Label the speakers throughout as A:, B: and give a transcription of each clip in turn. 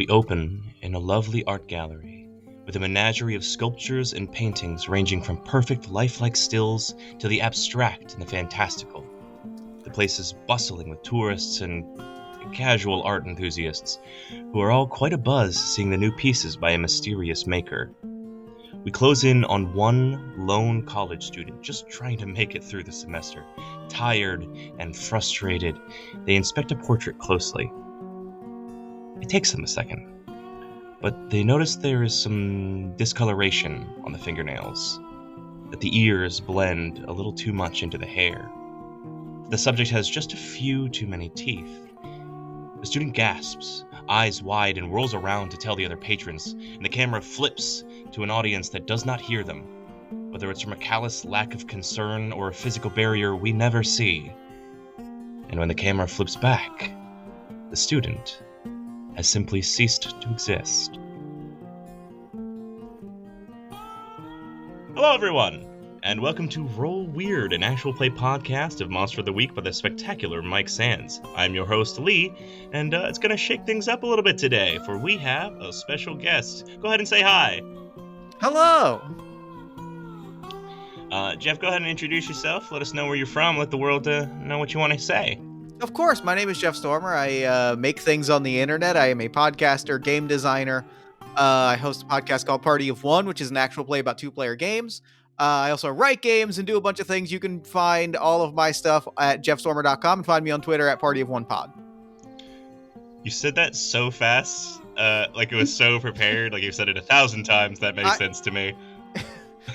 A: We open in a lovely art gallery with a menagerie of sculptures and paintings ranging from perfect lifelike stills to the abstract and the fantastical. The place is bustling with tourists and casual art enthusiasts who are all quite abuzz seeing the new pieces by a mysterious maker. We close in on one lone college student just trying to make it through the semester. Tired and frustrated, they inspect a portrait closely. It takes them a second, but they notice there is some discoloration on the fingernails, that the ears blend a little too much into the hair. The subject has just a few too many teeth. The student gasps, eyes wide, and whirls around to tell the other patrons, and the camera flips to an audience that does not hear them, whether it's from a callous lack of concern or a physical barrier we never see. And when the camera flips back, the student has simply ceased to exist. Hello everyone, and welcome to Roll Weird, an actual play podcast of Monster of the Week by the spectacular Mike Sands. I'm your host, Lee, and it's going to shake things up a little bit today, for we have a special guest. Go ahead and say hi.
B: Hello!
A: Jeff, go ahead and introduce yourself. Let us know where you're from. Let the world know what you want to say.
B: Of course, my name is Jeff Stormer. I make things on the internet. I am a podcaster, game designer. I host a podcast called Party of One, which is an actual play about two-player games. I also write games and do a bunch of things. You can find all of my stuff at jeffstormer.com and find me on Twitter at PartyOfOnePod.
A: You said that so fast, like it was so prepared, like you've said it 1,000 times. That makes sense to me.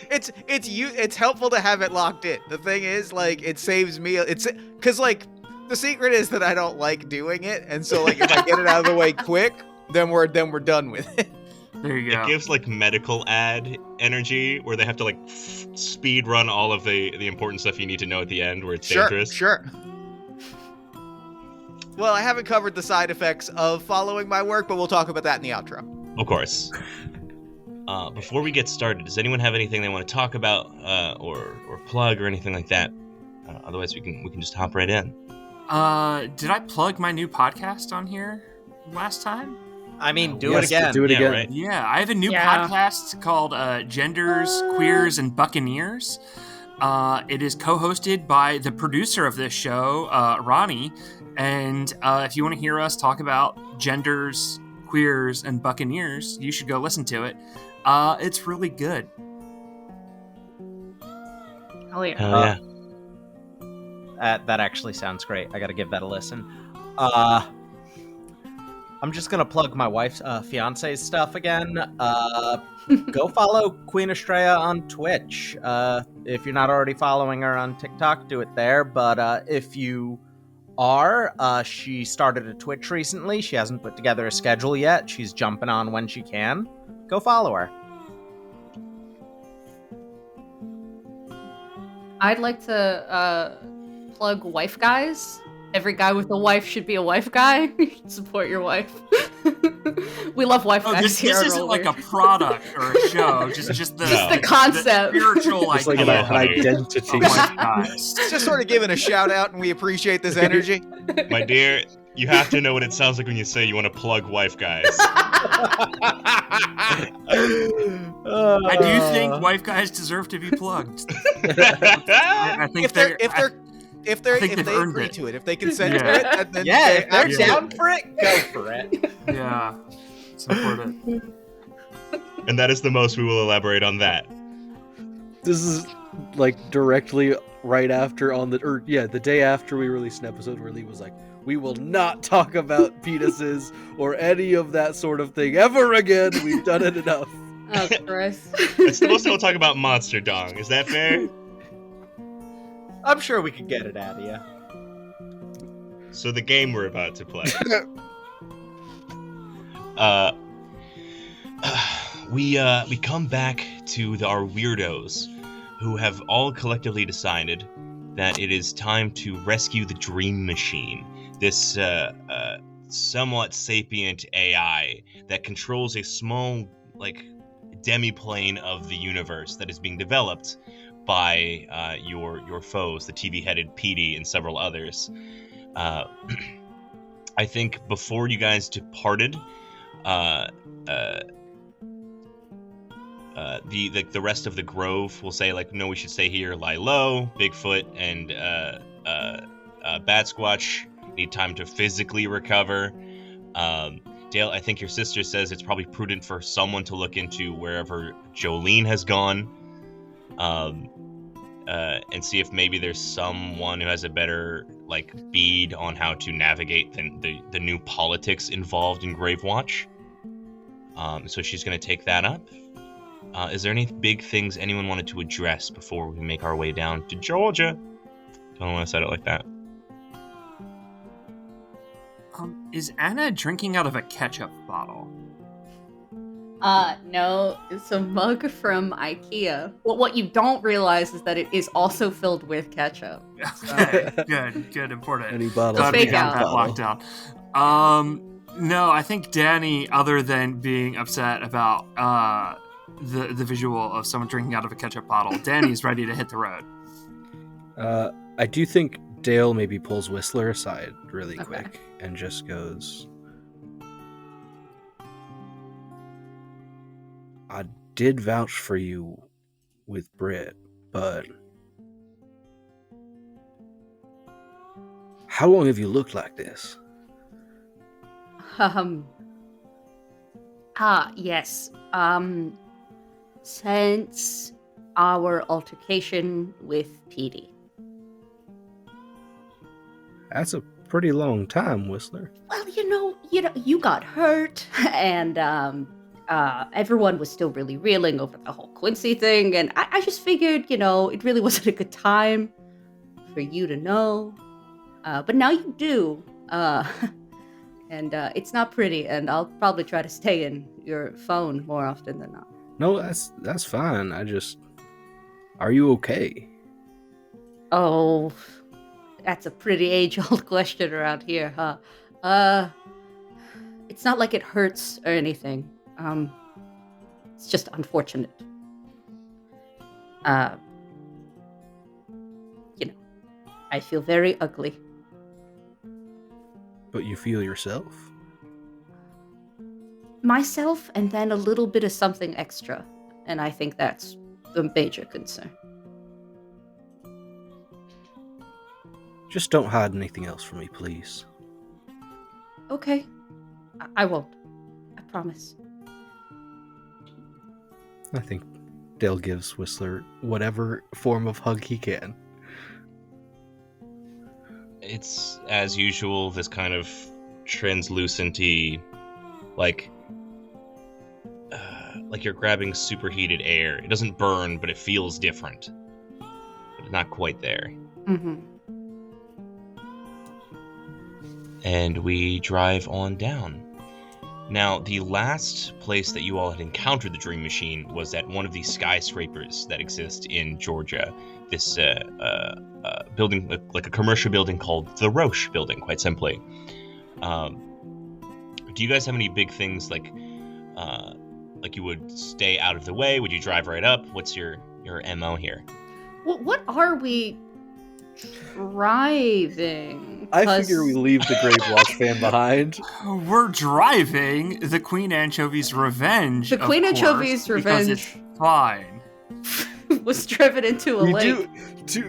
B: It's helpful to have it locked in. The thing is, like, it saves me. It's because, like, the secret is that I don't like doing it, and so, like, if I get it out of the way quick, then we're done with it.
C: There you go.
A: It gives like medical ad energy where they have to like speed run all of the important stuff you need to know at the end where it's dangerous.
B: Sure. Well, I haven't covered the side effects of following my work, but we'll talk about that in the outro.
A: Of course. Before we get started, does anyone have anything they want to talk about or plug or anything like that? Otherwise, we can just hop right in.
C: Did I plug my new podcast on here last time?
B: I mean, do it again.
D: Do it again.
A: Right?
C: Yeah, I have a new podcast called Genders, Queers, and Buccaneers. It is co-hosted by the producer of this show, Ronnie. And if you want to hear us talk about genders, queers, and buccaneers, you should go listen to it. It's really good.
E: Hell yeah.
D: That actually sounds great. I gotta give that a listen. I'm just gonna plug my wife's fiance's stuff again. Go follow Queen Estrella on Twitch. If you're not already following her on TikTok, do it there. But if you are, she started a Twitch recently. She hasn't put together a schedule yet. She's jumping on when she can. Go follow her.
E: I'd like to plug Wife Guys. Every guy with a wife should be a wife guy. You should support your wife. We love wife guys
C: this
E: here.
C: This isn't like a product or a show. Just the
E: concept.
C: The spiritual
D: It's like an identity.
B: It's just sort of giving a shout out, and we appreciate this energy.
A: My dear, you have to know what it sounds like when you say you want to plug wife guys.
C: I do think wife guys deserve to be plugged. I think
B: if they agree
C: it.
B: to it, if they consent to it, then
D: if they're down for it, go for it.
C: Yeah, support it.
A: And that is the most we will elaborate on that.
F: This is like directly right after the day after we released an episode where Lee was like, we will not talk about penises or any of that sort of thing ever again. We've done it enough.
E: Oh, Christ.
A: It's the most we'll talk about monster dong. Is that fair?
D: I'm sure we could get it out of you.
A: So the game we're about to play. We come back to our weirdos, who have all collectively decided that it is time to rescue the Dream Machine. This somewhat sapient AI that controls a small, demi-plane of the universe that is being developed by your foes, the TV-headed Petey and several others. I think before you guys departed, uh, uh, the rest of the grove will say like, no, we should stay here, lie low. Bigfoot and Bat Squatch need time to physically recover. Dale, I think your sister says it's probably prudent for someone to look into wherever Jolene has gone, and see if maybe there's someone who has a better like bead on how to navigate the new politics involved in Gravewatch. So she's going to take that up. Is there any big things anyone wanted to address before we make our way down to Georgia? Don't want to say it like that.
C: Is Anna drinking out of a ketchup bottle?
E: No, it's a mug from IKEA. Well, what you don't realize is that it is also filled with ketchup.
C: Okay, good, important.
F: Any bottle.
C: Glad we
E: Fake
C: got
E: out.
C: that locked down. No, I think Danny, other than being upset about the visual of someone drinking out of a ketchup bottle, Danny's ready to hit the road.
F: I do think Dale maybe pulls Whistler aside really
E: Okay.
F: quick and just goes, I did vouch for you with Britt, but how long have you looked like this?
E: Yes. Since our altercation with Petey.
F: That's a pretty long time, Whistler.
E: Well, you got hurt, and everyone was still really reeling over the whole Quincy thing, and I just figured, it really wasn't a good time for you to know. But now you do, and it's not pretty, and I'll probably try to stay in your phone more often than not.
F: No, that's fine. Are you okay?
E: Oh, that's a pretty age-old question around here, huh? It's not like it hurts or anything. It's just unfortunate. I feel very ugly.
F: But you feel yourself?
E: Myself, and then a little bit of something extra. And I think that's the major concern.
F: Just don't hide anything else from me, please.
E: Okay. I won't. I promise.
F: I think Dale gives Whistler whatever form of hug he can.
A: It's, as usual, this kind of translucent-y, like you're grabbing superheated air. It doesn't burn, but it feels different. But it's not quite there.
E: Mm-hmm.
A: And we drive on down. Now, the last place that you all had encountered the Dream Machine was at one of these skyscrapers that exist in Georgia. This building, like a commercial building called the Roche Building, quite simply. Do you guys have any big things like you would stay out of the way? Would you drive right up? What's your MO here?
E: Well, what are we driving?
F: I figure we leave the Gravewatch fan behind.
C: We're driving the Queen Anchovy's Revenge.
E: The Queen
C: of course,
E: Anchovy's
C: because
E: Revenge
C: it's fine.
E: was driven into a lake.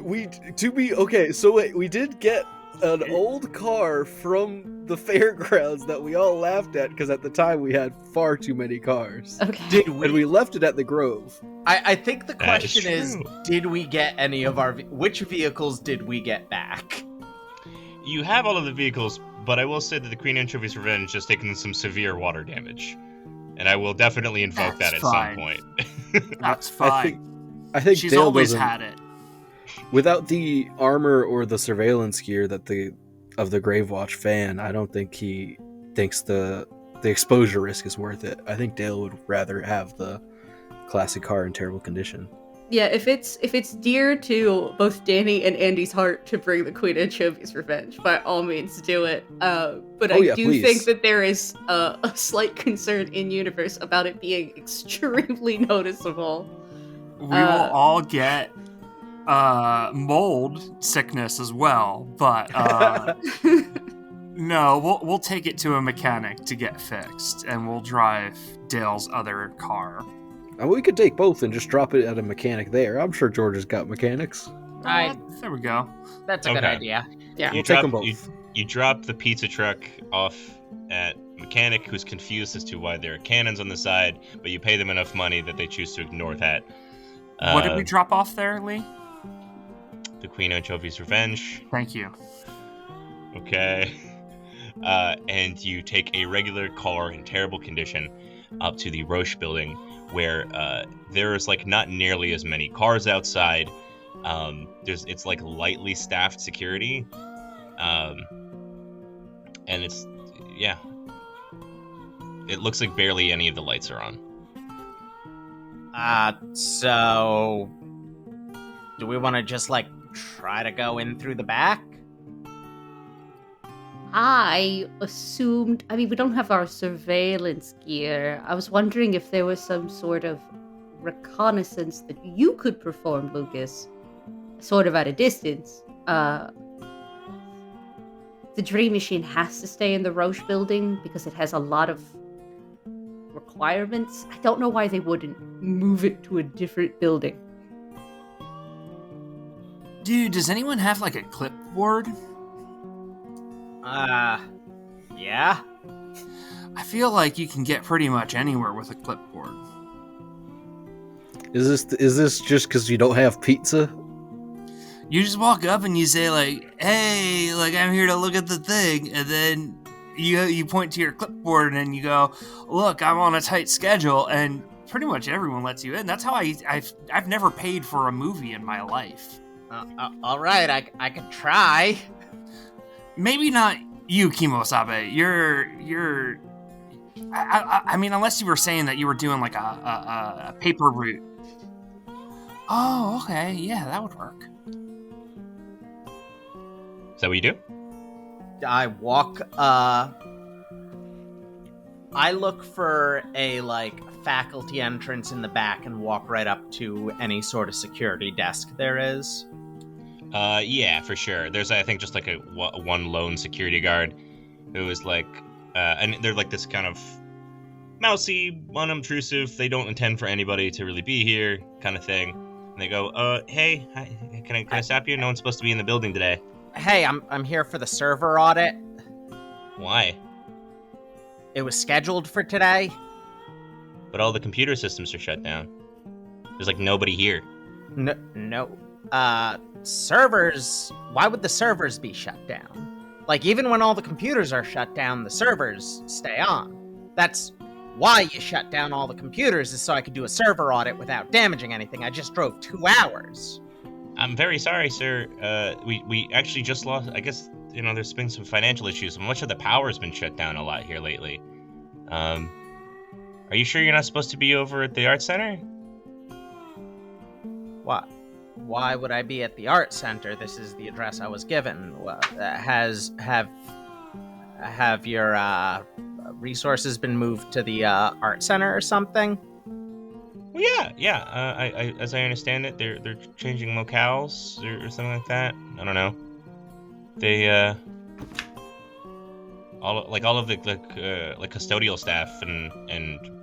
F: We did get an old car from the fairgrounds that we all laughed at because at the time we had far too many cars.
E: Okay.
F: And we left it at the Grove.
D: I think the question is,
A: true.
D: did we get any of which vehicles did we get back?
A: You have all of the vehicles, but I will say that the Queen Anchovy's Revenge has taken some severe water damage. And I will definitely invoke
C: That's
A: that at
C: fine.
A: some point.
C: That's fine.
F: I think
C: She's
F: Dale
C: always
F: doesn't-
C: had it.
F: Without the armor or the surveillance gear of the Gravewatch fan, I don't think he thinks the exposure risk is worth it. I think Dale would rather have the classic car in terrible condition.
E: Yeah, if it's dear to both Danny and Andy's heart to bring the Queen Anchovy's Revenge, by all means do it. But I do
F: please.
E: think that there is a slight concern in universe about it being extremely noticeable.
C: We will all get mold sickness as well, but No, we'll take it to a mechanic to get fixed, and we'll drive Dale's other car.
F: We could take both and just drop it at a mechanic there. I'm sure George has got mechanics.
C: There we go.
D: That's a good idea.
E: Yeah.
F: We'll take them both.
A: You drop the pizza truck off at mechanic, who's confused as to why there are cannons on the side, but you pay them enough money that they choose to ignore that.
C: What did we drop off there, Lee?
A: The Queen Anchovy's Revenge.
C: Thank you.
A: Okay. And you take a regular car in terrible condition up to the Roche building, where there's like not nearly as many cars outside. It's like lightly staffed security. And it looks like barely any of the lights are on.
D: So do we want to just like try to go in through the back?
E: I assumed, we don't have our surveillance gear. I was wondering if there was some sort of reconnaissance that you could perform, Lucas, sort of at a distance. The Dream Machine has to stay in the Roche building because it has a lot of requirements. I don't know why they wouldn't move it to a different building.
C: Dude, does anyone have like a clipboard?
D: Yeah.
C: I feel like you can get pretty much anywhere with a clipboard.
F: Is this just because you don't have pizza?
C: You just walk up and you say like, "Hey, like I'm here to look at the thing," and then you point to your clipboard and you go, "Look, I'm on a tight schedule," and pretty much everyone lets you in. That's how I've never paid for a movie in my life.
D: All right, I could try.
C: Maybe not you, Kimosabe. You're. I mean, unless you were saying that you were doing like a paper route. Oh, okay, yeah, that would work.
A: Is that what you do?
D: I walk, I look for a, like, faculty entrance in the back and walk right up to any sort of security desk there is.
A: Yeah, for sure. There's, I think, just like a one lone security guard who is like, and they're like this kind of mousy, unobtrusive, they don't intend for anybody to really be here kind of thing. And they go, hey, hi, can I stop you? No one's supposed to be in the building today.
D: Hey, I'm here for the server audit.
A: Why?
D: It was scheduled for today.
A: But all the computer systems are shut down. There's like nobody here.
D: No. Servers, why would the servers be shut down? Like, even when all the computers are shut down, the servers stay on. That's why you shut down all the computers, is so I could do a server audit without damaging anything. I just drove 2 hours.
A: I'm very sorry, sir. We actually just lost, I guess, there's been some financial issues. Much of the power's been shut down a lot here lately. Are you sure you're not supposed to be over at the art center?
D: What? Why would I be at the art center? This is the address I was given. Have your resources been moved to the art center or something?
A: Well, yeah. I as I understand it, they're changing locales or something like that. I don't know. They all of the like custodial staff and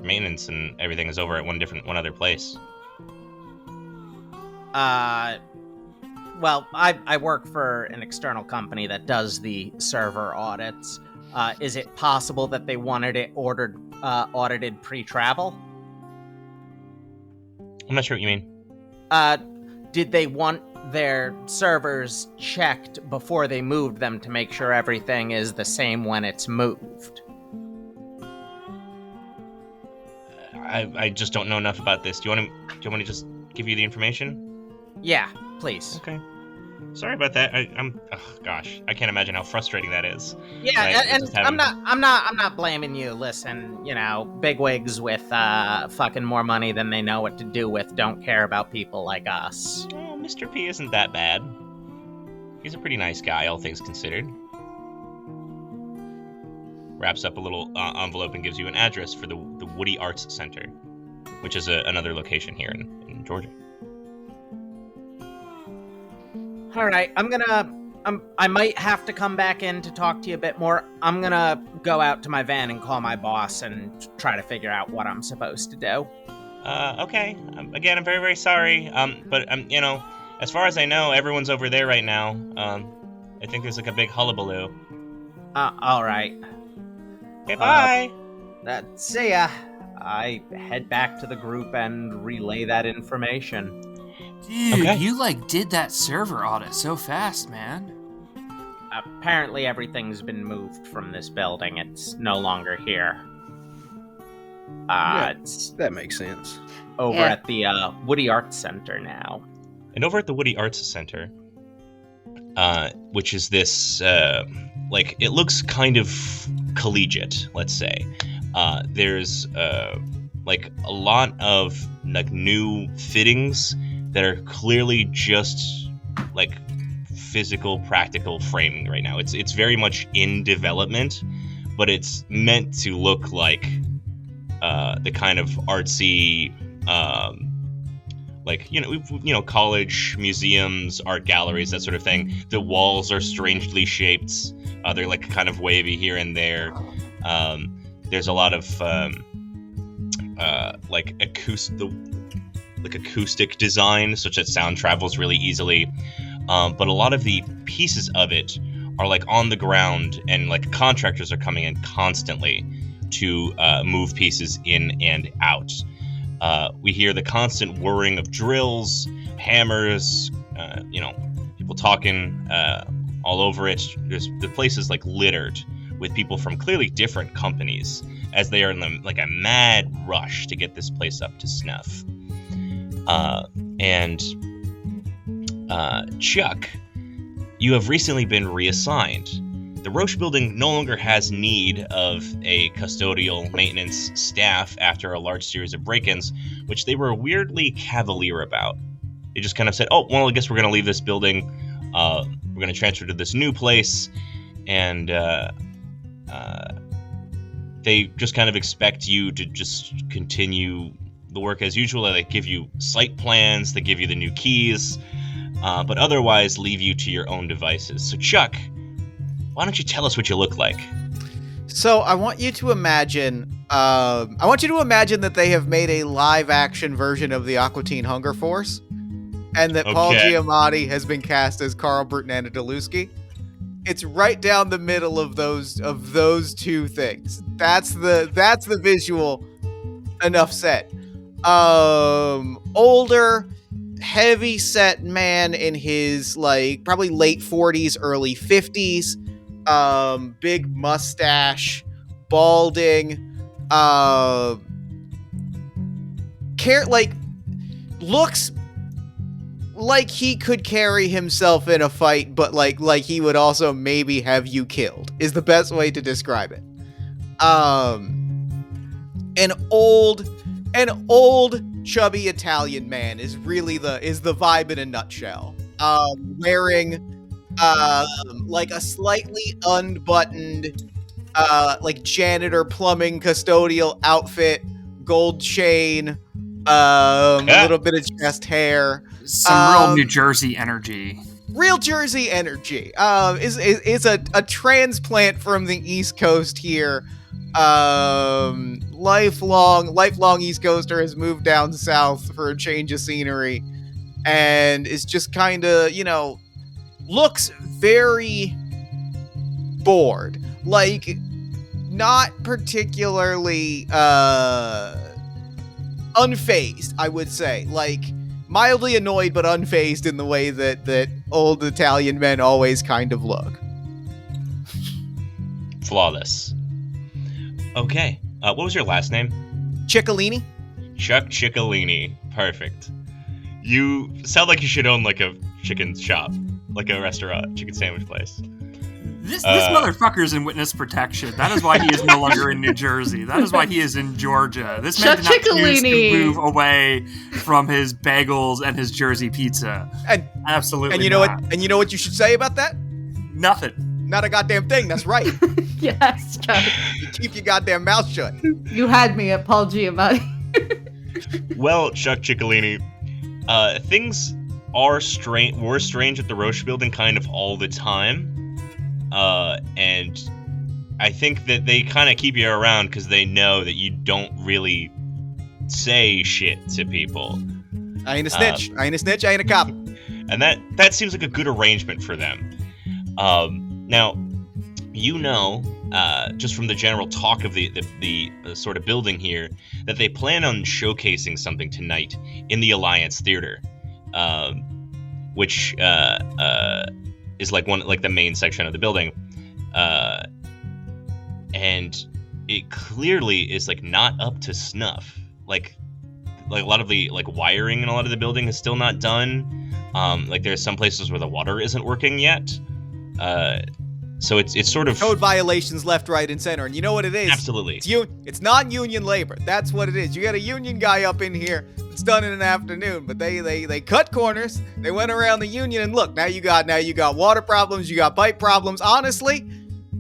A: maintenance and everything is over at one other place.
D: Well, I work for an external company that does the server audits. Is it possible that they wanted it audited pre-travel?
A: I'm not sure what you mean.
D: Did they want their servers checked before they moved them to make sure everything is the same when it's moved?
A: I just don't know enough about this. Do you want me to just give you the information?
D: Yeah, please.
A: Okay. Sorry about that. Gosh, I can't imagine how frustrating that is.
D: Yeah,
A: Like,
D: and
A: just having-
D: I'm not blaming you. Listen, bigwigs with fucking more money than they know what to do with don't care about people like us.
A: Well, Mr. P isn't that bad. He's a pretty nice guy, all things considered. Wraps up a little envelope and gives you an address for the Woody Arts Center, which is another location here in Georgia.
D: All right, I'm gonna I might have to come back in to talk to you a bit more. I'm gonna go out to my van and call my boss and try to figure out what I'm supposed to do.
A: Okay. Again, I'm very, very sorry. But you know, as far as I know, everyone's over there right now. I think there's like a big hullabaloo.
D: All right.
A: Okay, bye.
D: See ya. I head back to the group and relay that information.
C: Dude,
A: Okay.
C: you did that server audit so fast, man.
D: Apparently everything's been moved from this building. It's no longer here.
F: Yeah.
D: It's
F: That makes sense.
D: over
E: Yeah.
D: at the Woody Arts Center now.
A: And over at the Woody Arts Center, which is this, it looks kind of collegiate, let's say. There's, a lot of, new fittings that are clearly just, physical, practical framing right now. It's very much in development, but it's meant to look like, the kind of artsy, college museums, art galleries, that sort of thing. The walls are strangely shaped. They're kind of wavy here and there. There's a lot of acoustic design, such that sound travels really easily. But a lot of the pieces of it are on the ground, and contractors are coming in constantly to move pieces in and out. We hear the constant whirring of drills, hammers, people talking all over it. The place is littered with people from clearly different companies, as they are in a mad rush to get this place up to snuff. Chuck, you have recently been reassigned. The Roche building no longer has need of a custodial maintenance staff after a large series of break-ins, which they were weirdly cavalier about. They just kind of said, oh, well, I guess we're going to leave this building. We're going to transfer to this new place. And they just kind of expect you to just continue the work as usual. They give you site plans, they give you the new keys, but otherwise leave you to your own devices. So Chuck, why don't you tell us what you look like?
B: So I want you to imagine that they have made a live action version of the Aqua Teen Hunger Force, and that Paul
A: Okay.
B: Giamatti has been cast as Carl Burton Anadoluski. It's right down the middle of those two things. That's the visual. Enough said. Older, heavy set man in his probably late 40s, early 50s. Big mustache, balding, looks like he could carry himself in a fight, but like he would also maybe have you killed, is the best way to describe it. An old chubby Italian man is really the vibe in a nutshell. Wearing a slightly unbuttoned janitor plumbing custodial outfit, gold chain, a little bit of chest hair.
C: Some real New Jersey energy.
B: Real Jersey energy. Is a transplant from the East Coast here. Lifelong East Coaster, has moved down south for a change of scenery, and is just kind of, looks very bored. Not particularly unfazed, I would say. Mildly annoyed, but unfazed in the way that old Italian men always kind of look.
A: Flawless. Okay. What was your last name?
B: Ciccolini?
A: Chuck Ciccolini. Perfect. You sound like you should own a chicken shop, a restaurant, chicken sandwich place.
C: This motherfucker's in witness protection. That is why he is no longer in New Jersey. That is why he is in Georgia. This man did not choose to move away from his bagels and his Jersey pizza.
B: And
C: absolutely.
B: And you know what? And you know what you should say about that?
C: Nothing.
B: Not a goddamn thing. That's right.
E: Yes, Chuck.
B: You keep your goddamn mouth shut.
E: You had me at Paul Giamatti.
A: Well, Chuck Ciccolini, things are strange. We're strange at the Roche building kind of all the time, and I think that they kind of keep you around because they know that you don't really say shit to people.
B: I ain't a snitch. I ain't a snitch. I ain't a cop.
A: And that seems like a good arrangement for them. Now, just from the general talk of the sort of building here, that they plan on showcasing something tonight in the Alliance Theater, which is like the main section of the building, and it clearly is like not up to snuff. Like a lot of the wiring in a lot of the building is still not done. Like there's some places where the water isn't working yet. So it's sort of
B: code violations left, right, and center. And you know what it is?
A: Absolutely.
B: It's non-union labor. That's what it is. You got a union guy up in here. It's done in an afternoon, but they cut corners. They went around the union, and look, now you got water problems. You got pipe problems. Honestly,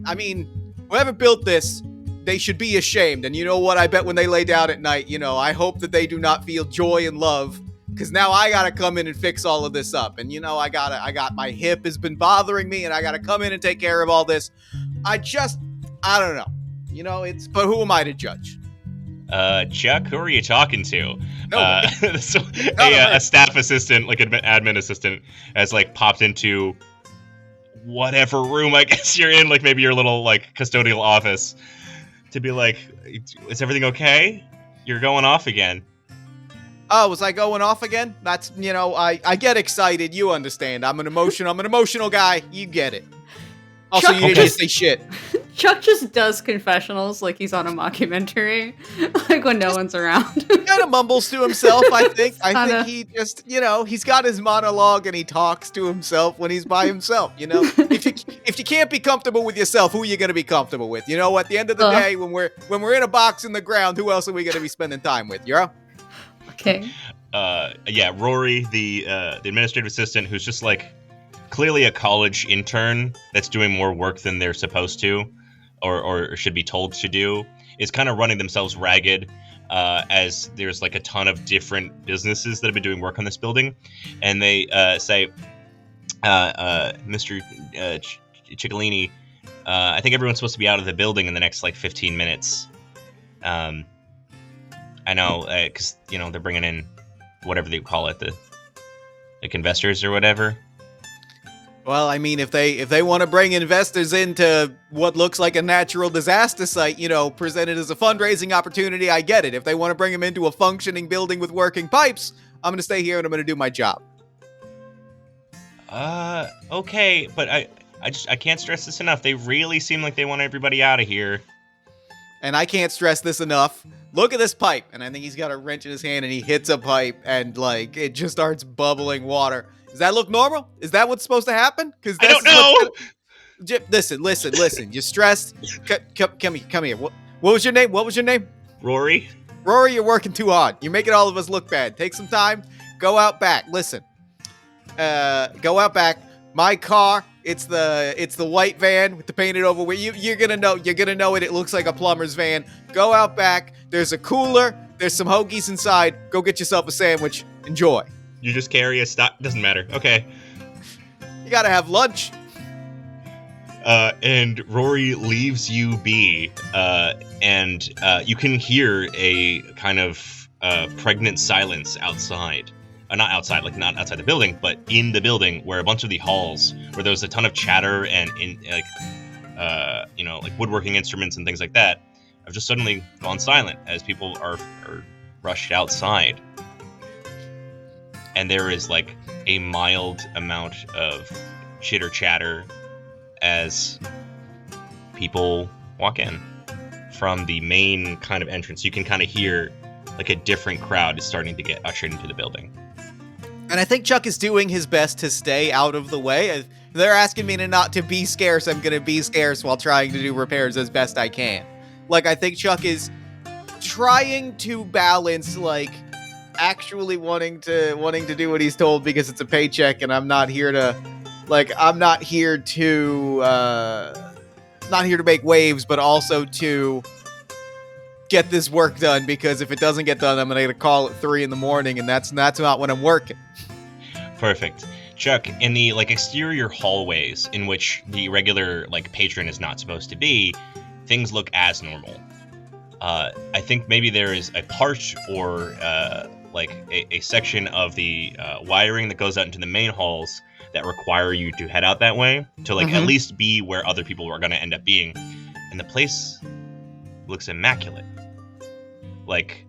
B: I mean, whoever built this, they should be ashamed. And you know what? I bet when they lay down at night, I hope that they do not feel joy and love. Because now I gotta come in and fix all of this up, and I got my hip has been bothering me, and I gotta come in and take care of all this. I don't know. But who am I to judge?
A: Chuck, who are you talking to?
B: No,
A: so a staff assistant, like an admin assistant, has popped into whatever room I guess you're in, like maybe your little custodial office, to be like, is everything okay? You're going off again.
B: Oh, was I going off again? That's, I get excited. You understand. I'm an emotional guy. You get it. Also,
E: Chuck,
B: you didn't say shit.
E: Chuck just does confessionals like he's on a mockumentary, when no one's around.
B: He kind of mumbles to himself, I think. I think he just, he's got his monologue and he talks to himself when he's by himself, If you can't be comfortable with yourself, who are you going to be comfortable with? At the end of the day, when we're in a box in the ground, who else are we going to be spending time with,
E: Okay.
A: Rory, the administrative assistant, who's just clearly a college intern that's doing more work than they're supposed to, or should be told to do, is kind of running themselves ragged, as there's a ton of different businesses that have been doing work on this building, and they say, Mr. Ciccolini, I think everyone's supposed to be out of the building in the next 15 minutes. I know, because they're bringing in whatever they call it, the investors or whatever.
B: Well, I mean, if they want to bring investors into what looks like a natural disaster site, presented as a fundraising opportunity, I get it. If they want to bring them into a functioning building with working pipes, I'm going to stay here and I'm going to do my job.
A: Okay, but I can't stress this enough. They really seem like they want everybody out of here.
B: And I can't stress this enough. Look at this pipe. And I think he's got a wrench in his hand and he hits a pipe and it just starts bubbling water. Does that look normal? Is that what's supposed to happen? Because
A: I don't know.
B: Listen. You're stressed. Come here. What was your name?
A: Rory,
B: you're working too hard. You're making all of us look bad. Take some time. Go out back. Listen. Go out back. My car. It's the white van with the painted over. Where you're gonna know it. It looks like a plumber's van. Go out back. There's a cooler. There's some hoagies inside. Go get yourself a sandwich. Enjoy.
A: You just carry a stock. Doesn't matter. Okay.
B: You gotta have lunch.
A: And Rory leaves you be. And you can hear a kind of pregnant silence outside. Not outside, not outside the building, but in the building, where a bunch of the halls, where there was a ton of chatter and woodworking instruments and things like that, have just suddenly gone silent as people are rushed outside. And there is a mild amount of chitter chatter as people walk in from the main kind of entrance. You can kind of hear a different crowd is starting to get ushered into the building.
B: And I think Chuck is doing his best to stay out of the way. If they're asking me not to be scarce, I'm going to be scarce while trying to do repairs as best I can. I think Chuck is trying to balance, actually wanting to do what he's told because it's a paycheck, and I'm not here to, not here to make waves, but also to get this work done, because if it doesn't get done, I'm going to call at 3 a.m, and that's not when I'm working.
A: Perfect. Chuck, in the exterior hallways in which the regular patron is not supposed to be, things look as normal. I think maybe there is a part or a section of the wiring that goes out into the main halls that require you to head out that way to at least be where other people are going to end up being. And the place looks immaculate. Like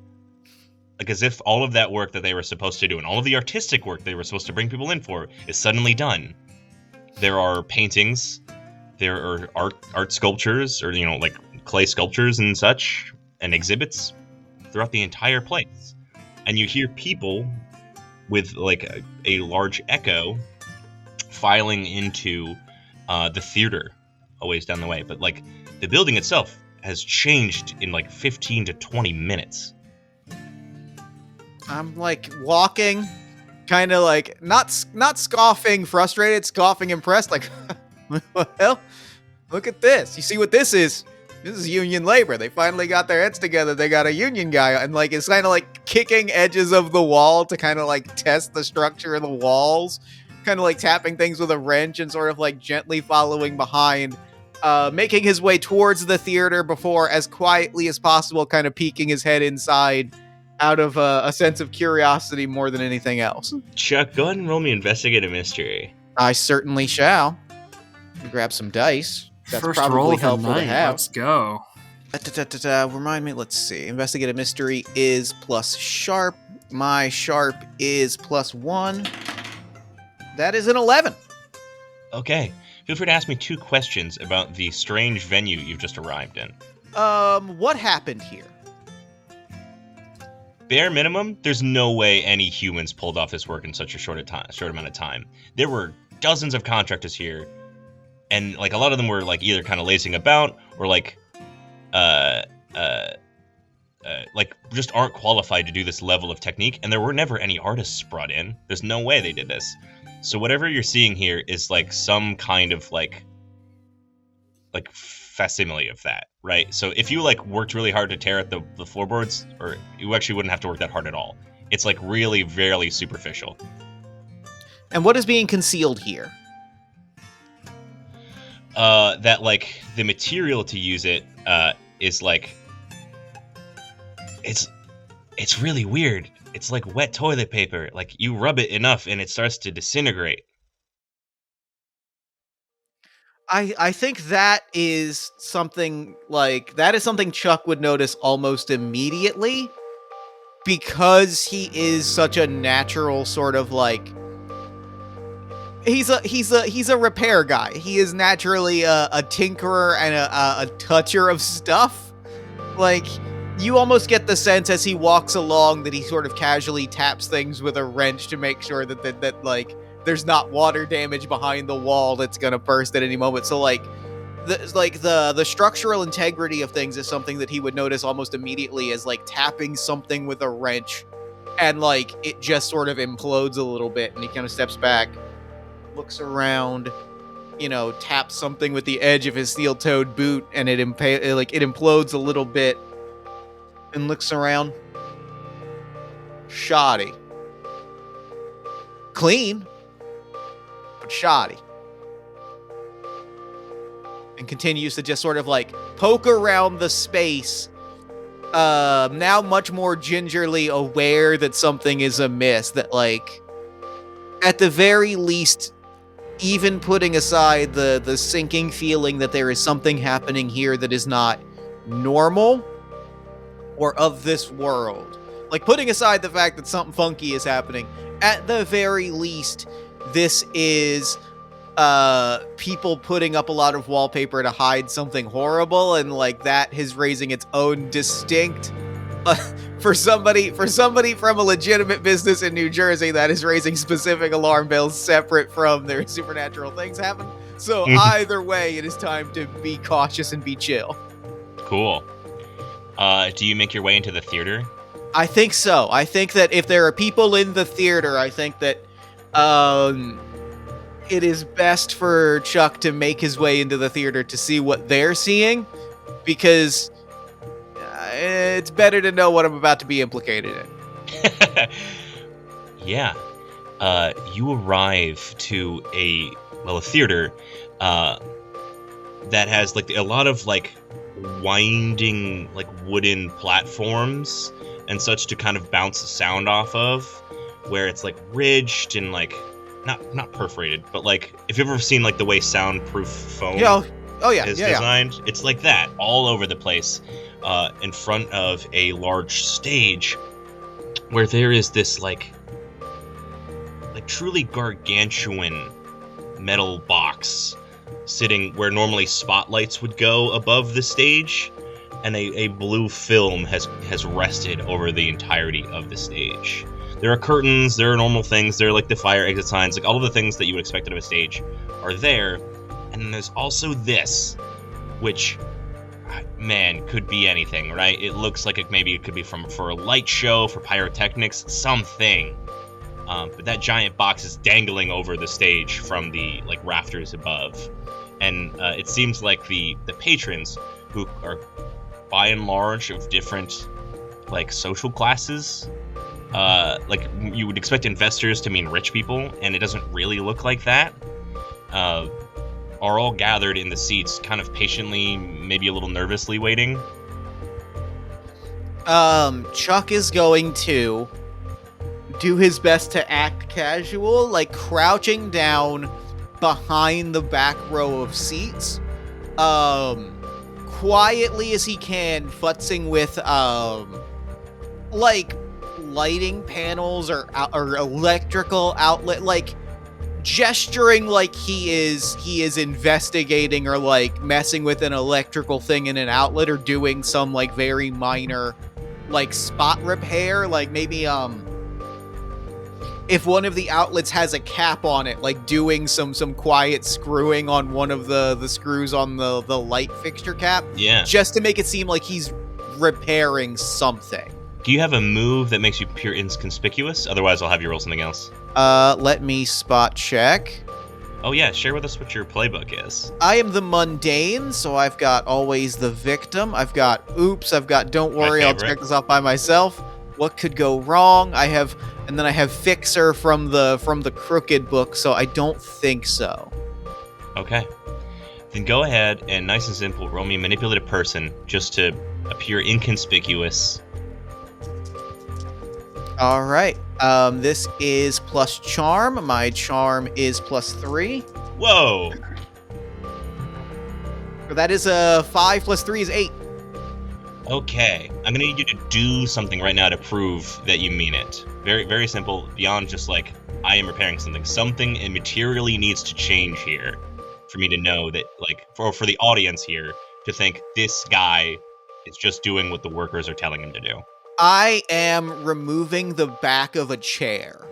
A: as if all of that work that they were supposed to do and all of the artistic work they were supposed to bring people in for is suddenly done. There are paintings, there are art sculptures, or clay sculptures and such, and exhibits throughout the entire place. And you hear people with a large echo filing into the theater a ways down the way. But the building itself has changed in 15 to 20 minutes.
B: I'm walking, kind of not scoffing, frustrated, scoffing, impressed. Well, look at this. You see what this is? This is union labor. They finally got their heads together. They got a union guy, and it's kind of kicking edges of the wall to kind of test the structure of the walls, kind of tapping things with a wrench and sort of gently following behind, making his way towards the theater before, as quietly as possible, kind of peeking his head inside out of a sense of curiosity more than anything else.
A: Chuck, go ahead and roll me Investigate a Mystery.
B: I certainly shall. Grab some dice. That's
C: First
B: probably
C: roll of the
B: helpful
C: night.
B: to have.
C: Let's go.
B: Remind me, let's see. Investigate a mystery is plus sharp. My sharp is +1. That is an 11.
A: Okay. Feel free to ask me 2 questions about the strange venue you've just arrived in.
B: What happened here?
A: Bare minimum, there's no way any humans pulled off this work in such a short amount of time. There were dozens of contractors here, and a lot of them were either kind of lazing about or just aren't qualified to do this level of technique, and there were never any artists brought in. There's no way they did this. So whatever you're seeing here is some kind of facsimile of that, right? So if you worked really hard to tear at the floorboards, or you actually wouldn't have to work that hard at all. It's really very superficial.
B: And what is being concealed here?
A: That the material to use it is it's really weird. It's like wet toilet paper. You rub it enough and it starts to disintegrate.
B: I think that is something Chuck would notice almost immediately, because he is such a natural sort of he's a repair guy. He is naturally a tinkerer and a toucher of stuff. You almost get the sense as he walks along that he sort of casually taps things with a wrench to make sure that there's not water damage behind the wall that's gonna burst at any moment. So the structural integrity of things is something that he would notice almost immediately as tapping something with a wrench, and it just sort of implodes a little bit, and he kind of steps back, looks around, taps something with the edge of his steel-toed boot, and it implodes a little bit, and looks around. Shoddy. Clean, but shoddy. And continues to just sort of poke around the space, now much more gingerly aware that something is amiss, that at the very least, even putting aside the sinking feeling that there is something happening here that is not normal or of this world. Putting aside the fact that something funky is happening, at the very least, this is people putting up a lot of wallpaper to hide something horrible, and that is raising its own distinct for somebody from a legitimate business in New Jersey, that is raising specific alarm bells separate from their supernatural things happen. So either way, it is time to be cautious and be chill.
A: Cool. Do you make your way into the theater?
B: I think so. I think that if there are people in the theater, I think that it is best for Chuck to make his way into the theater to see what they're seeing, because it's better to know what I'm about to be implicated in.
A: Yeah. you arrive to a theater that has like a lot of like winding like wooden platforms and such to kind of bounce the sound off of, where it's like ridged and like not perforated, but like if you've ever seen like the way soundproof foam is designed, it's like that all over the place, in front of a large stage where there is this like truly gargantuan metal box sitting where normally spotlights would go above the stage, and a blue film has rested over the entirety of the stage. There are curtains, there are normal things, there are like the fire exit signs, like all of the things that you would expect out of a stage are there. And then there's also this, which, man, could be anything, right? It looks like maybe it could be for a light show, for pyrotechnics, something. But that giant box is dangling over the stage from the like rafters above. And it seems like the patrons, who are by and large of different like social classes, like you would expect investors to mean rich people, and it doesn't really look like that, are all gathered in the seats, kind of patiently, maybe a little nervously waiting.
B: Chuck is going to do his best to act casual, like crouching down behind the back row of seats, quietly as he can, futzing with like lighting panels or electrical outlet, like gesturing like he is investigating or like messing with an electrical thing in an outlet, or doing some like very minor like spot repair, like maybe if one of the outlets has a cap on it, like doing some quiet screwing on one of the screws on the light fixture cap.
A: Yeah.
B: Just to make it seem like he's repairing something.
A: Do you have a move that makes you appear inconspicuous? Otherwise, I'll have you roll something else.
B: Let me spot check.
A: Oh yeah, share with us what your playbook is.
B: I am the mundane, so I've got always the victim. I've got oops, I've got don't worry, I'll check this off by myself. What could go wrong? And then I have fixer from the crooked book, so I don't think so.
A: Okay. Then go ahead and nice and simple, roll me manipulate a person just to appear inconspicuous.
B: All right. This is plus charm. My charm is +3.
A: Whoa.
B: That is a 5 + 3 is 8.
A: Okay. I'm gonna need you to do something right now to prove that you mean it. Very, very simple. Beyond just like I am repairing something. Something materially needs to change here for me to know that, like, for the audience here to think this guy is just doing what the workers are telling him to do.
B: I am removing the back of a chair.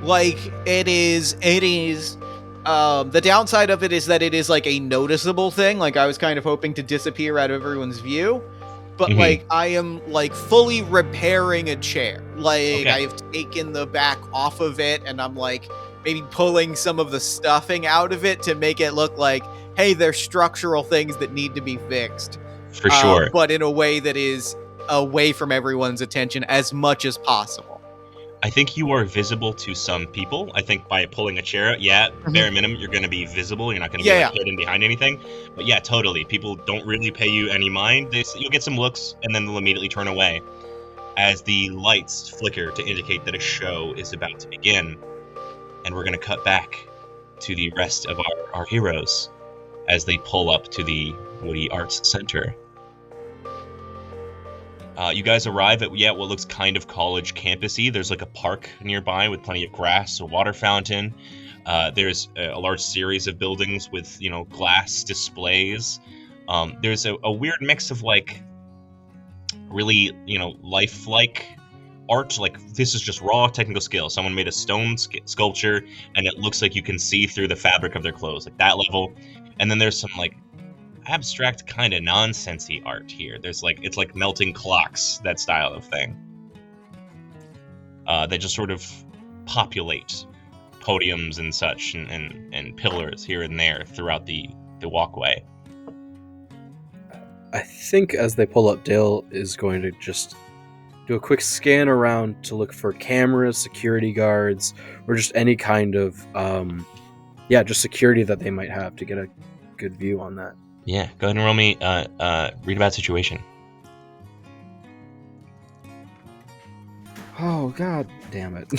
B: Like, it is, the downside of it is that it is, like, a noticeable thing. Like, I was kind of hoping to disappear out of everyone's view. But, like, I am, like, fully repairing a chair. Like, okay. I have taken the back off of it, and I'm, like, maybe pulling some of the stuffing out of it to make it look like, hey, there's structural things that need to be fixed.
A: For sure.
B: But in a way that is away from everyone's attention as much as possible.
A: I think you are visible to some people. I think by pulling a chair out, bare minimum, you're going to be visible. You're not going to be hidden behind anything. But yeah, totally. People don't really pay you any mind. You'll get some looks, and then they'll immediately turn away as the lights flicker to indicate that a show is about to begin. And we're going to cut back to the rest of our heroes as they pull up to the Woody Arts Center. You guys arrive at, what looks kind of college campus-y. There's like a park nearby with plenty of grass, a water fountain. There's a large series of buildings with, glass displays. There's a weird mix of like really, lifelike art. Like this is just raw technical skill. Someone made a stone sculpture and it looks like you can see through the fabric of their clothes, like that level. And then there's some like abstract kind of nonsensy art here. There's like, it's like melting clocks, that style of thing. That just sort of populate podiums and such and pillars here and there throughout the walkway.
F: I think as they pull up, Dale is going to just do a quick scan around to look for cameras, security guards, or just any kind of just security that they might have to get a good view on that.
A: Yeah, go ahead and roll me read about situation.
F: Oh, god damn it.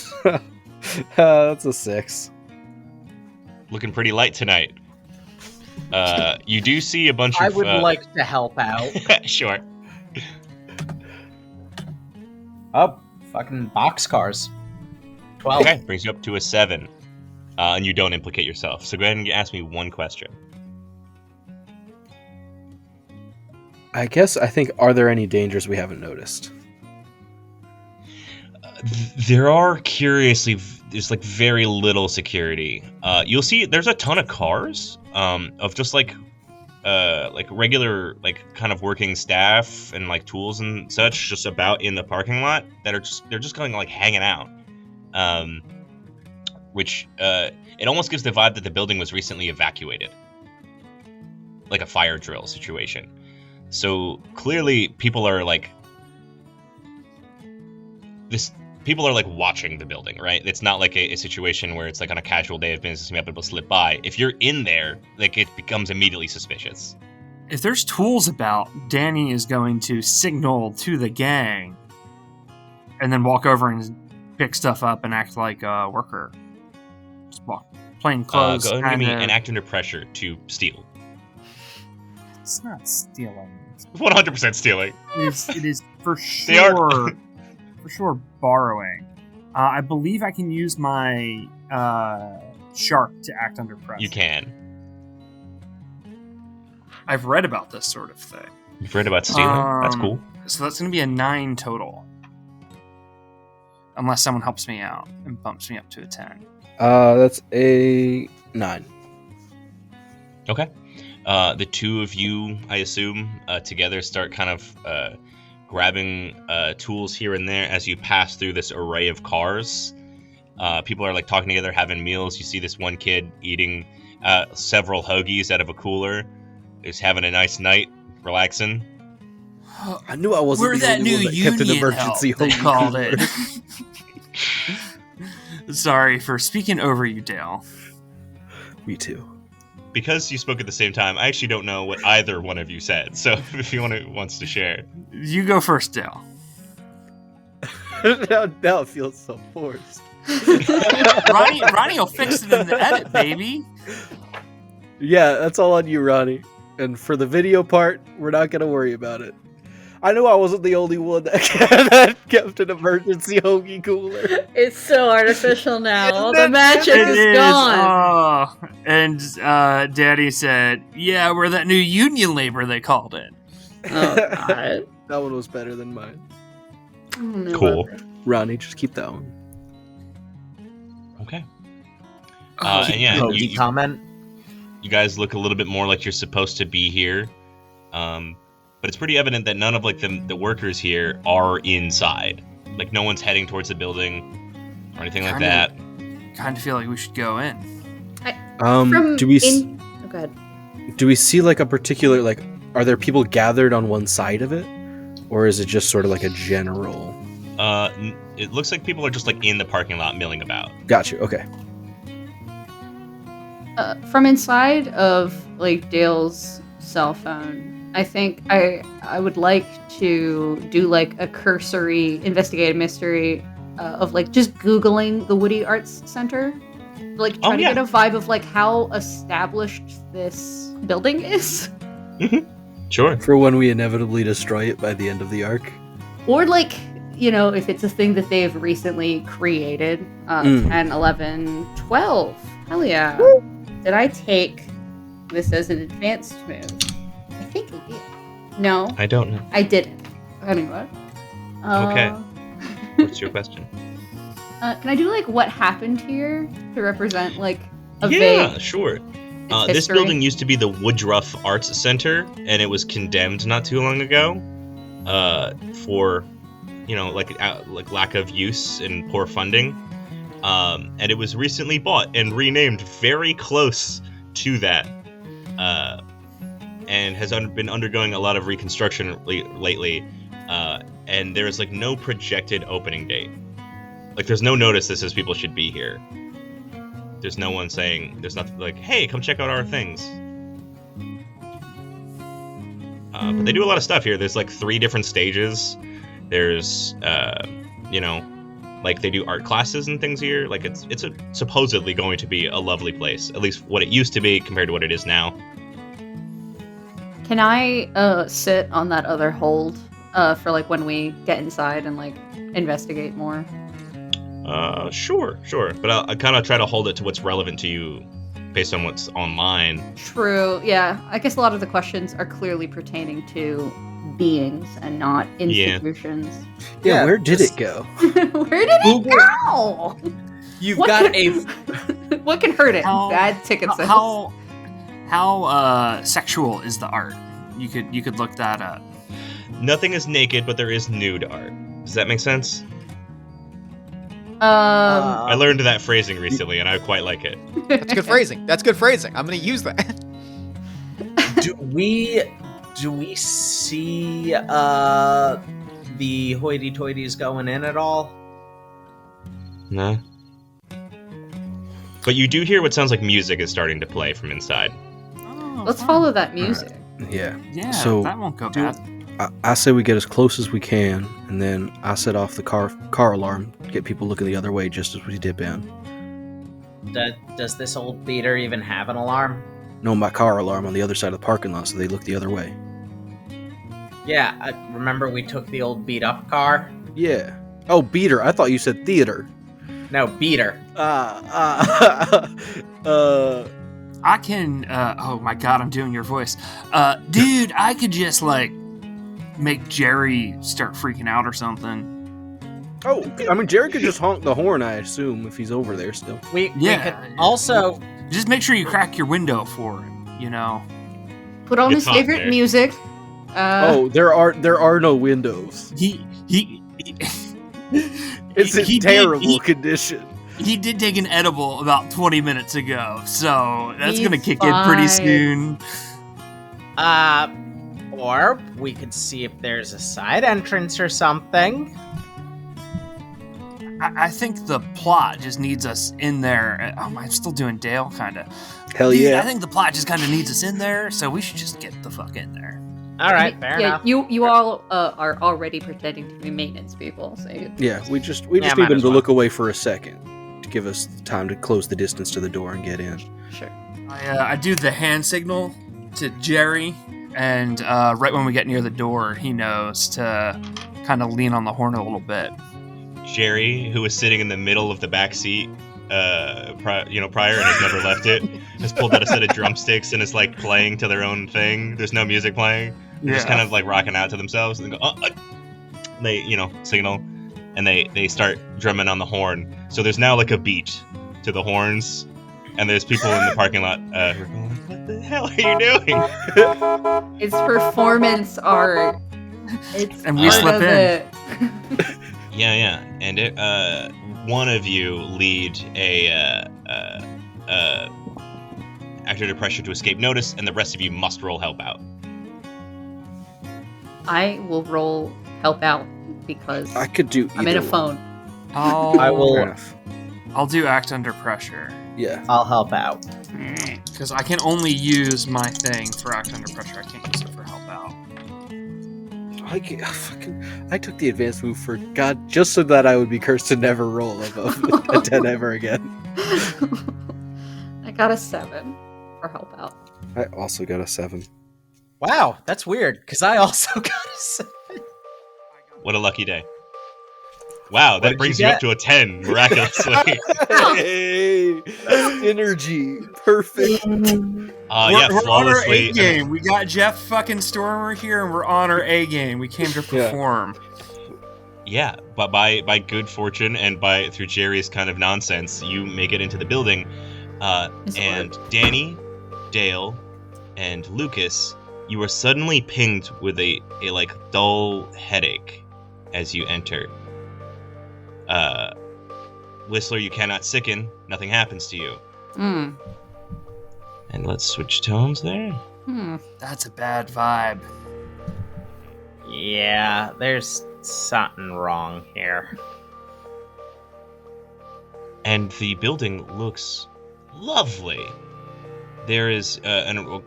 F: That's a 6.
A: Looking pretty light tonight. You do see a bunch
D: I
A: of...
D: would like to help out.
A: Sure.
D: Oh, fucking boxcars. 12.
A: Okay, brings you up to a 7. And you don't implicate yourself. So go ahead and ask me one question.
F: I think, are there any dangers we haven't noticed?
A: There are, curiously, there's like very little security. You'll see there's a ton of cars of just like regular, like, kind of working staff and like tools and such just about in the parking lot that are they're just kind of like hanging out. Which it almost gives the vibe that the building was recently evacuated, like a fire drill situation. So clearly people are like watching the building, right? It's not like a situation where it's like on a casual day of business and you have people slip by. If you're in there, like, it becomes immediately suspicious.
C: If there's tools about, Danny is going to signal to the gang and then walk over and pick stuff up and act like a worker. Just walk, plain clothes.
A: Go ahead and give me an act under pressure to steal.
C: It's not stealing.
A: 100% stealing.
C: It is for
A: They are-
C: sure. For sure, borrowing. I believe I can use my shark to act under pressure.
A: You can.
C: I've read about this sort of thing.
A: You've read about stealing? That's cool.
C: So that's going to be a 9 total. Unless someone helps me out and bumps me up to a 10.
F: That's a 9.
A: Okay. The two of you, I assume, together start kind of grabbing tools here and there as you pass through this array of cars. People are like talking together, having meals. You see this one kid eating several hoagies out of a cooler. He's having a nice night, relaxing.
F: I knew I wasn't
C: We're
F: the
C: that
F: only
C: new
F: one that kept an
C: union
F: emergency
C: help, they
F: home
C: called
F: cooler.
C: it. Sorry for speaking over you, Dale.
F: Me too.
A: Because you spoke at the same time, I actually don't know what either one of you said. So if you wants to share.
C: You go first, Dale.
F: now it feels so forced.
C: Ronnie will fix it in the edit, baby.
F: Yeah, that's all on you, Ronnie. And for the video part, we're not going to worry about it. I knew I wasn't the only one that kept an emergency hoagie cooler.
E: It's so artificial now.
F: Isn't
E: The
F: it?
E: magic
C: It
E: is
C: is.
E: gone.
C: Oh. And Daddy said, "Yeah, we're that new union labor," they called it.
E: Oh, God.
F: That one was better than mine.
E: I don't know
A: Cool.
E: about that.
F: Ronnie, just keep that one.
A: Okay. And yeah,
D: Hoagie comment.
A: you guys look a little bit more like you're supposed to be here. But it's pretty evident that none of like the workers here are inside. Like no one's heading towards the building or anything like that.
C: Kind of feel like we should go in.
F: Do we
E: Oh, go ahead.
F: do we see like a particular like are there people gathered on one side of it, or is it just sort of like a general?
A: It looks like people are just like in the parking lot milling about.
F: Got you. Okay.
E: From inside of like Dale's cell phone, I think I would like to do like a cursory investigative mystery of like just Googling the Woody Arts Center, like try to get a vibe of like how established this building is,
A: Sure.
F: For when we inevitably destroy it by the end of the arc.
E: or like, you know, if it's a thing that they've recently created. 10, 11, 12. Hell yeah. Did I take this as an advanced move? I think I did. No,
A: I don't know.
E: I didn't. Anyway.
A: Okay. What's your question?
E: Can I do like what happened here to represent like a
A: Yeah,
E: vague
A: sure.
E: its
A: This
E: history?
A: building used to be the Woodruff Arts Center, and it was condemned not too long ago for, you know, like lack of use and poor funding. And it was recently bought and renamed very close to that, and has been undergoing a lot of reconstruction lately. and there's like no projected opening date. Like there's no notice that says people should be here. There's no one saying, there's nothing like, hey, come check out our things. But they do a lot of stuff here. There's like 3 different stages. There's, like they do art classes and things here. Like it's supposedly going to be a lovely place. At least what it used to be compared to what it is now.
E: Can I sit on that other hold for like when we get inside and like investigate more?
A: Sure. But I'll kind of try to hold it to what's relevant to you based on what's online.
E: True, yeah. I guess a lot of the questions are clearly pertaining to beings and not institutions.
F: Yeah, where did it go?
E: Where did it go?
D: You've
E: What
D: got
E: can- What can hurt it? Bad ticket sales.
C: How sexual is the art? You could look that up.
A: Nothing is naked, but there is nude art. Does that make sense? I learned that phrasing recently, and I quite like it.
B: That's good phrasing. I'm going to use that.
D: Do we see the hoity-toities going in at all?
A: No. But you do hear what sounds like music is starting to play from inside.
C: Oh,
E: Let's
C: fun.
E: follow that music.
F: Yeah.
C: Yeah,
F: So,
C: that won't go bad.
F: I say we get as close as we can, and then I set off the car alarm, get people looking the other way just as we dip in.
D: Does this old beater even have an alarm?
F: No, my car alarm on the other side of the parking lot, so they look the other way.
D: Yeah, I remember we took the old beat-up car?
F: Yeah. Oh, beater. I thought you said theater.
D: No, beater.
C: I can. Oh my god, I'm doing your voice, dude. I could just like make Jerry start freaking out or something.
F: Oh, I mean, Jerry could just honk the horn, I assume, if he's over there still.
D: We
C: Yeah.
D: could also...
C: Just make sure you crack your window for him. You know.
E: Put on
A: It's
E: his
A: hot
E: favorite
A: there.
E: music.
F: There are no windows.
C: He
F: It's in
C: he
F: terrible condition.
C: He did take an edible about 20 minutes ago, so that's
E: He's
C: gonna kick in pretty
E: fine.
C: soon.
D: Or we could see if there's a side entrance or something.
C: I think the plot just needs us in there. Oh, I'm still doing Dale, kind of.
F: Hell
C: Dude,
F: yeah.
C: I think the plot just kind of needs us in there, so we should just get the fuck in there.
D: All right, fair
E: yeah,
D: enough.
E: you all are already pretending to be maintenance people. So
F: Yeah, we just
D: Yeah,
F: need
D: might
F: them
D: as
F: to
D: well.
F: look away for a second to give us time to close the distance to the door and get in.
E: sure.
C: I do the hand signal to Jerry, and right when we get near the door, he knows to kind of lean on the horn a little bit.
A: Jerry, who was sitting in the middle of the back seat, prior and has never left it, has pulled out a set of drumsticks and is like playing to their own thing. There's no music playing. They're just kind of like rocking out to themselves and they go, they signal, and they start drumming on the horn. So there's now like a beat to the horns, and there's people in the parking lot who are going, what the hell are you doing?
E: It's performance art. It's
C: And we
E: part
C: slip
E: of
C: in.
E: it.
A: Yeah, and it, one of you lead a actor under pressure to escape notice, and the rest of you must roll help out.
E: I will roll help out because
F: I could do
E: I'm in a
F: either
E: phone.
D: I will-
F: one. Fair enough.
C: I'll do act under pressure.
F: Yeah.
D: I'll help out.
C: Because I can only use my thing for act under pressure. I can't use it for help out.
F: I took the advanced move for God just so that I would be cursed to never roll above a 10 ever again.
E: I got a 7 for help out.
F: I also got a 7.
D: Wow, that's weird, because I also got a 7.
A: What a lucky day. Wow,
D: What
A: that
D: did
A: brings
D: you
A: you
D: get?
A: up to a 10, miraculously.
F: Hey! Energy. Perfect.
A: Yeah,
C: we're on our
A: flawlessly.
C: A game. We got Jeff fucking Stormer here, and we're on our A game. We came to
F: Yeah.
C: perform.
A: Yeah, but by good fortune and through Jerry's kind of nonsense, you make it into the building.
E: This
A: And Danny, Dale, and Lucas, you are suddenly pinged with a like dull headache as you enter. Whistler, you cannot sicken. Nothing happens to you.
E: Hmm.
A: And let's switch tones there.
E: Hmm.
C: That's a bad vibe.
D: Yeah, there's Something wrong here.
A: And the building looks lovely. There is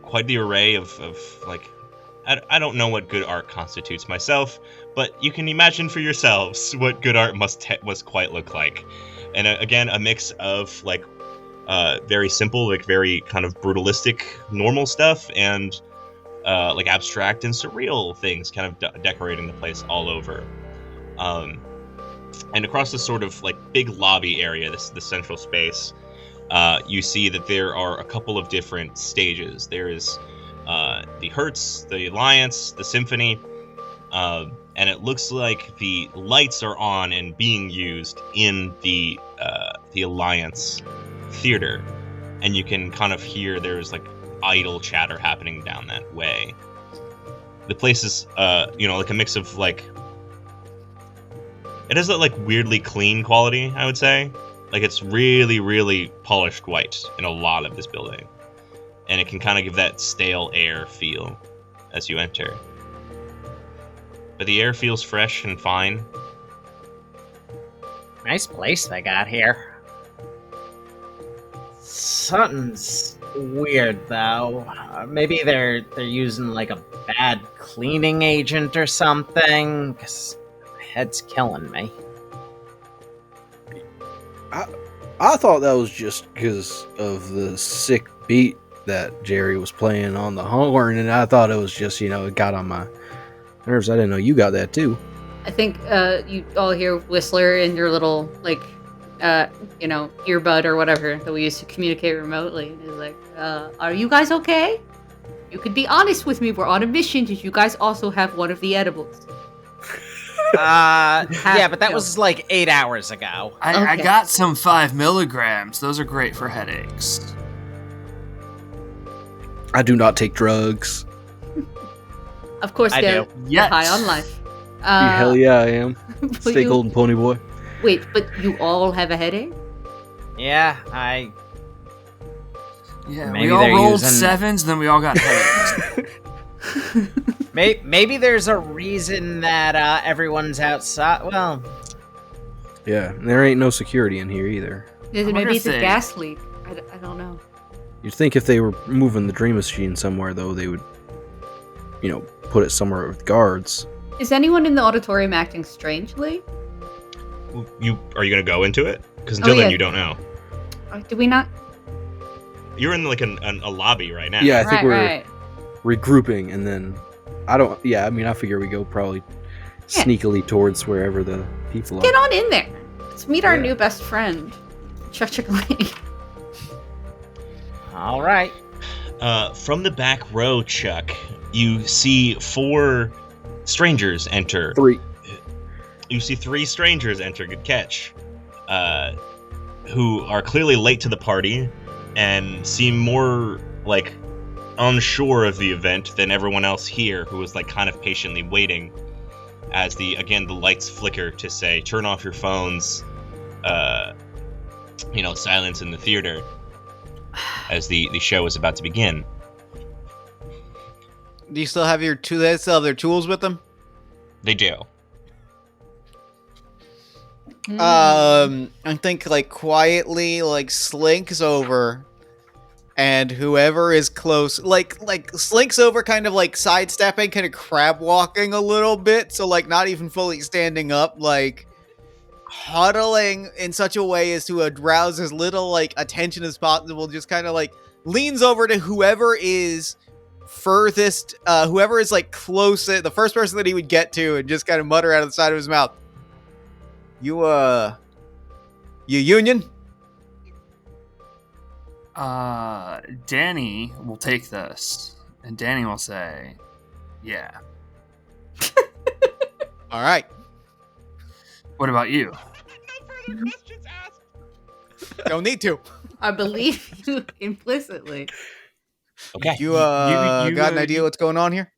A: quite the array of like, I don't know what good art constitutes myself, but you can imagine for yourselves what good art must quite look like. And again, a mix of like very simple, like very kind of brutalistic, normal stuff, and like abstract and surreal things, kind of decorating the place all over. And across this sort of like big lobby area, this central space, you see that there are a couple of different stages. There is the Hertz, the Alliance, the Symphony, and it looks like the lights are on and being used in the Alliance theater, and you can kind of hear there's like idle chatter happening down that way. The place is, like a mix of like, it has that like weirdly clean quality, I would say. Like it's really, really polished white in a lot of this building. And it can kind of give that stale air feel as you enter. But the air feels fresh and fine.
D: Nice place they got here. Something's weird though. Maybe they're using like a bad cleaning agent or something. 'Cause my head's killing me.
F: I thought that was just because of the sick beat that Jerry was playing on the horn, and I thought it was just, it got on my nerves. I didn't know you got that too.
E: I think you all hear Whistler in your little, like, earbud or whatever that we use to communicate remotely. And he's like, are you guys okay? You could be honest with me. We're on a mission. Did you guys also have one of the edibles?
D: Yeah, but that was like 8 hours ago.
C: I
E: Okay.
C: got some 5 milligrams. Those are great for headaches.
F: I do not take drugs.
E: Of course,
D: I
E: they're
D: do.
C: Yes.
E: high on life.
F: Hell yeah, I am.
E: but
F: Stay
E: you-
F: golden pony boy.
E: Wait, but you all have a headache?
D: Yeah,
C: Yeah,
D: Maybe
C: we all
D: they're
C: rolled
D: using-
C: 7s, then we all got headaches.
D: maybe there's a reason that everyone's outside. Well,
F: Yeah, there ain't no security in here either.
E: Maybe
C: wonder
E: it's
C: if
E: a
C: they-
E: gas leak. I don't know.
F: You'd think if they were moving the dream machine somewhere, though, they would, put it somewhere with guards.
E: Is anyone in the auditorium acting strangely?
A: Are you gonna go into it? Because until
E: yeah.
A: then, you don't know.
E: Do we not?
A: You're in like a lobby right now.
F: Yeah, I think
E: Right,
F: we're
E: right.
F: regrouping, and then I figure we go probably
E: Yeah.
F: sneakily towards wherever the people
E: Get
F: are.
E: on in there. Let's meet our
F: Yeah.
E: new best friend, Chuck Lane.
D: all right.
A: From the back row, Chuck, you see 4 strangers enter.
F: 3.
A: You see 3 strangers enter. Good catch. Who are clearly late to the party and seem more like unsure of the event than everyone else here, who was like kind of patiently waiting as the lights flicker to say turn off your phones, silence in the theater as the show is about to begin.
B: Do you still have they still have their tools with them?
A: They do.
E: Mm.
B: I think like quietly like slinks over, and whoever is close like slinks over, kind of like sidestepping, kind of crab walking a little bit, so like not even fully standing up, like huddling in such a way as to arouse as little like attention as possible, just kind of like leans over to whoever is furthest, whoever is like closest, the first person that he would get to, and just kind of mutter out of the side of his mouth, You Union?
C: Danny will take this, and Danny will say, yeah.
B: All right.
C: What about you?
B: Don't need to.
E: I believe you implicitly.
A: Okay.
B: You,
C: you
B: got an idea what's going on here?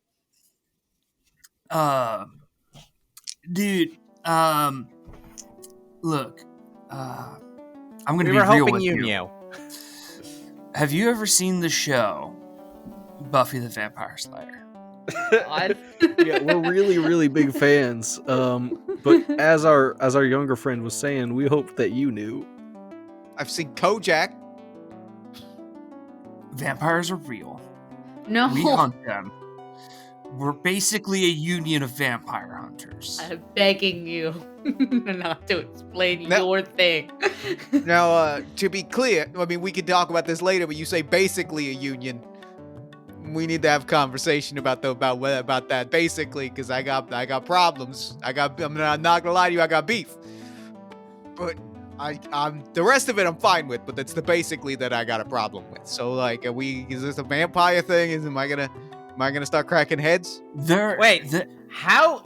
C: Dude, look, I'm gonna
D: We
C: be
D: were
C: real
D: hoping
C: with
D: you
C: you.
D: knew.
C: Have you ever seen the show Buffy the Vampire Slayer?
E: God.
F: Yeah, we're really, really big fans. But as our younger friend was saying, we hope that you knew.
B: I've seen Kojak.
C: Vampires are real.
E: No.
C: We hunt them. We're basically a union of vampire hunters.
E: I'm begging you not to explain
B: No.
E: your thing.
B: Now, to be clear, I mean, we can talk about this later, but you say basically a union. We need to have a conversation about that basically, because I got problems. I'm not gonna lie to you, I got beef. But I'm the rest of it I'm fine with, but that's the basically that I got a problem with. So like, is this a vampire thing? Am I gonna start cracking heads?
D: How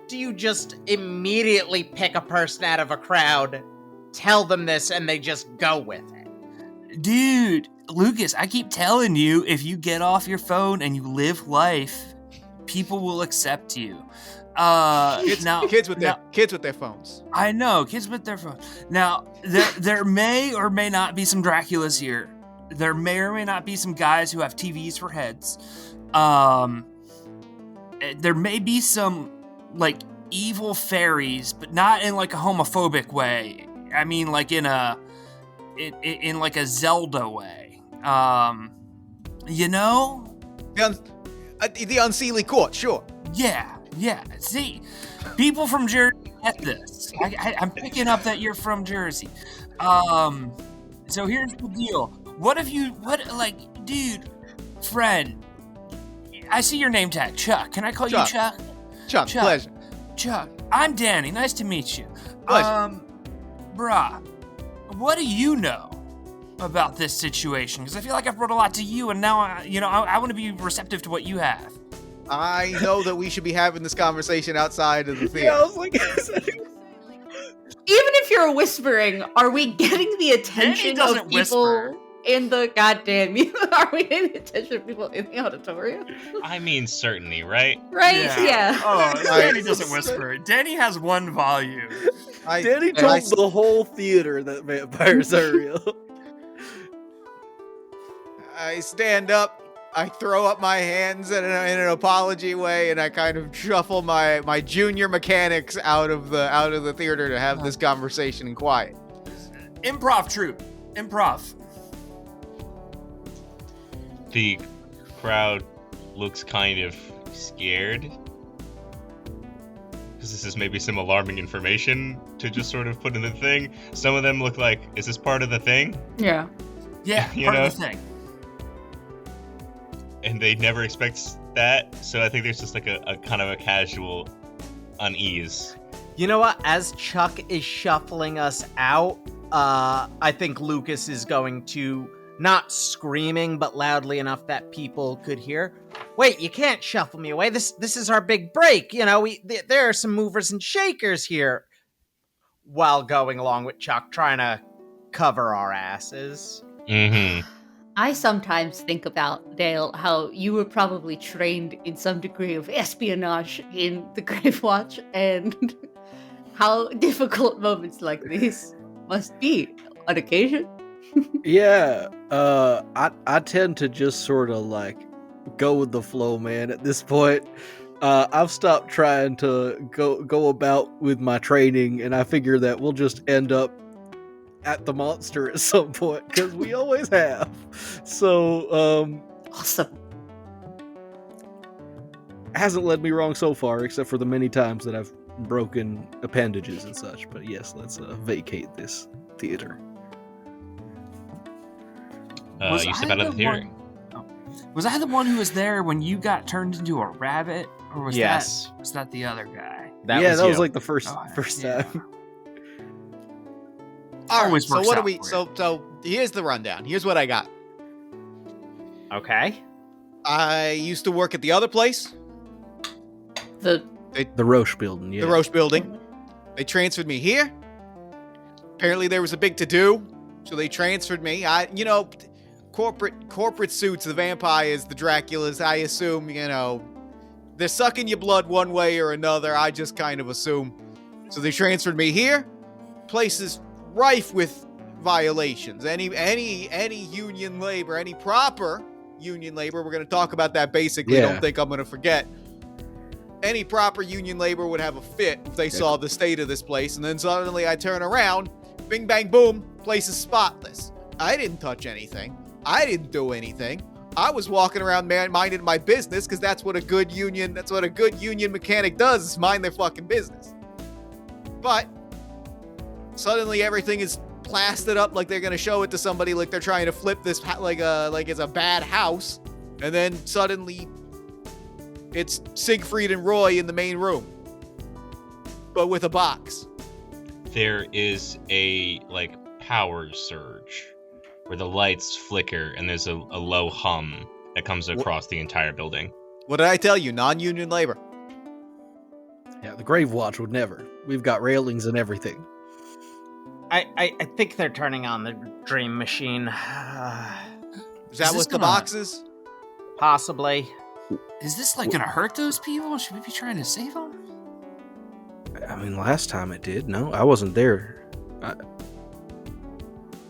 D: do you just immediately pick a person out of a crowd, tell them this, and they just go with it?
C: Dude, Lucas, I keep telling you, if you get off your phone and you live life, people will accept you.
B: Kids with their phones.
C: I know, kids with their phones. Now, there may or may not be some Draculas here. There may or may not be some guys who have TVs for heads. There may be some, like, evil fairies, but not in, like, a homophobic way. I mean, like, in like a Zelda way. You know?
B: The unseelie court, sure.
C: Yeah. See, people from Jersey get this. I'm picking up that you're from Jersey. So here's the deal. Dude, friend, I see your name tag, Chuck. Can I call you Chuck?
B: Chuck, pleasure.
C: Chuck, I'm Danny. Nice to meet you.
B: Pleasure.
C: Brah, what do you know about this situation? Because I feel like I've brought a lot to you, and now I want to be receptive to what you have.
B: I know that we should be having this conversation outside of the theater.
F: Yeah, I was like,
E: Even if you're whispering, are we getting the attention of people
C: whisper.
E: in the goddamn? Are we getting the attention of people in the auditorium?
A: I mean, certainly, right?
E: Right? Yeah.
C: Oh, Danny doesn't whisper. Danny has one volume.
F: Danny told the whole theater that vampires are real.
B: I stand up, I throw up my hands in an apology way, and I kind of shuffle my junior mechanics out of the theater to have this conversation in quiet.
C: Improv troupe. Improv.
A: The crowd looks kind of scared. Because this is maybe some alarming information to just sort of put in the thing. Some of them look like, is this part of the thing?
E: Yeah.
C: Yeah, part of the thing.
A: And they never expect that, so I think there's just like a kind of a casual unease.
D: You know what? As Chuck is shuffling us out, I think Lucas is going to, not screaming, but loudly enough that people could hear, wait, you can't shuffle me away. This is our big break. You know, there are some movers and shakers here. While going along with Chuck, trying to cover our asses.
A: Mm-hmm.
E: I sometimes think about, Dale, how you were probably trained in some degree of espionage in the Grave Watch, and how difficult moments like these must be on occasion.
F: Yeah, I tend to just sort of like go with the flow, man. At this point, I've stopped trying to go about with my training, and I figure that we'll just end up at the monster at some point, because we always have. So,
E: Awesome.
F: hasn't led me wrong so far, except for the many times that I've broken appendages and such. But yes, let's vacate this theater.
A: You step out of the theater.
C: Was I the one who was there when you got turned into a rabbit, or was
D: Yes.
C: that the other guy?
F: That
D: was
F: was
D: you.
F: like the first
C: Yeah.
F: time.
B: All right,
C: Always
B: so
C: works
B: what do
C: out
B: we?
C: for you.
B: So here's the rundown. Here's what I got.
D: Okay.
B: I used to work at the other place,
E: The
F: The Roche building, yeah.
B: the Roche building. They transferred me here. Apparently there was a big to-do, so they transferred me. Corporate suits, the vampires, the Draculas, I assume, they're sucking your blood one way or another. I just kind of assume. So they transferred me here. Place is rife with violations. Any union labor, any proper union labor. We're going to talk about that basically.
F: Yeah.
B: Don't think I'm going to forget. Any proper union labor would have a fit if they saw the state of this place, and then suddenly I turn around, bing, bang, boom, place is spotless. I didn't touch anything. I didn't do anything. I was walking around minding my business because that's what a good union mechanic does, is mind their fucking business. But suddenly everything is plastered up like they're going to show it to somebody, like they're trying to flip this like it's a bad house, and then suddenly it's Siegfried and Roy in the main room, but with a box.
A: There is a power surge where the lights flicker and there's a low hum that comes across the entire building.
B: What did I tell you? Non-union labor.
F: Yeah, the Grave Watch would never. We've got railings and everything.
D: I think they're turning on the dream machine.
B: Is that what the box is?
D: Possibly.
C: Is this gonna hurt those people? Should we be trying to save them?
F: I mean, last time it did. No, I wasn't there.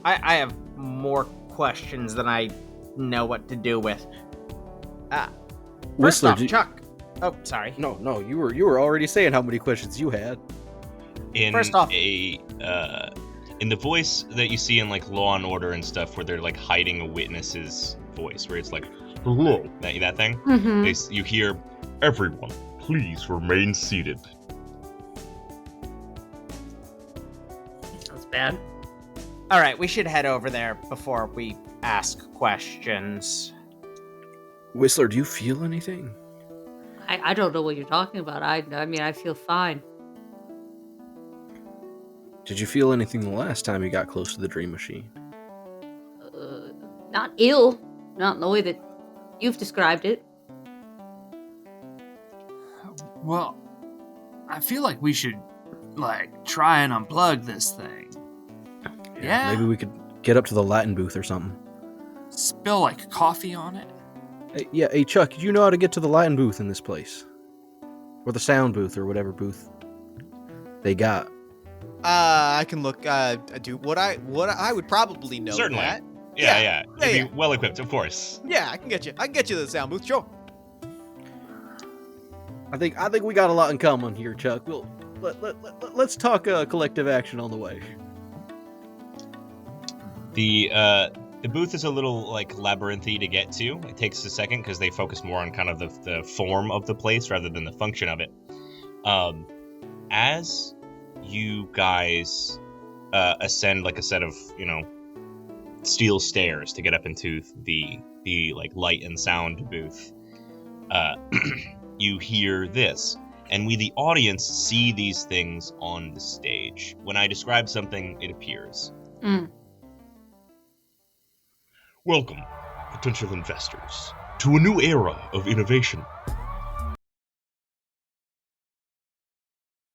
D: I have more questions than I know what to do with. First
F: Whistler,
D: off, Chuck. Oh, sorry.
F: No, you were already saying how many questions you had.
D: First off,
A: In the voice that you see in Law and Order and stuff, where they're hiding a witness's voice, where it's hello, that thing.
E: Mm-hmm.
A: You hear, everyone, please remain seated.
E: That's bad.
D: all right, we should head over there before we ask questions.
F: Whistler, do you feel anything?
E: I don't know what you're talking about. I mean, I feel fine.
F: Did you feel anything the last time you got close to the dream machine?
E: Not ill. Not in the way that you've described it.
C: Well, I feel like we should, try and unplug this thing. Yeah.
F: Maybe we could get up to the Latin booth or something.
C: Spill, coffee on it?
F: Hey, Chuck, do you know how to get to the Latin booth in this place? Or the sound booth, or whatever booth they got.
B: I can look. Do what I would probably know.
A: Certainly.
B: That.
A: Yeah. You'd
B: Yeah.
A: be well equipped, of course.
B: Yeah, I can get you. I can get you to the sound booth. Sure.
F: I think we got a lot in common here, Chuck. Let's talk collective action on the way.
A: The booth is a little labyrinthy to get to. It takes a second because they focus more on kind of the form of the place rather than the function of it. As you guys ascend a set of steel stairs to get up into the light and sound booth, you hear this, and we the audience see these things on the stage. When I describe something, it appears. Welcome, potential investors, to a new era of innovation.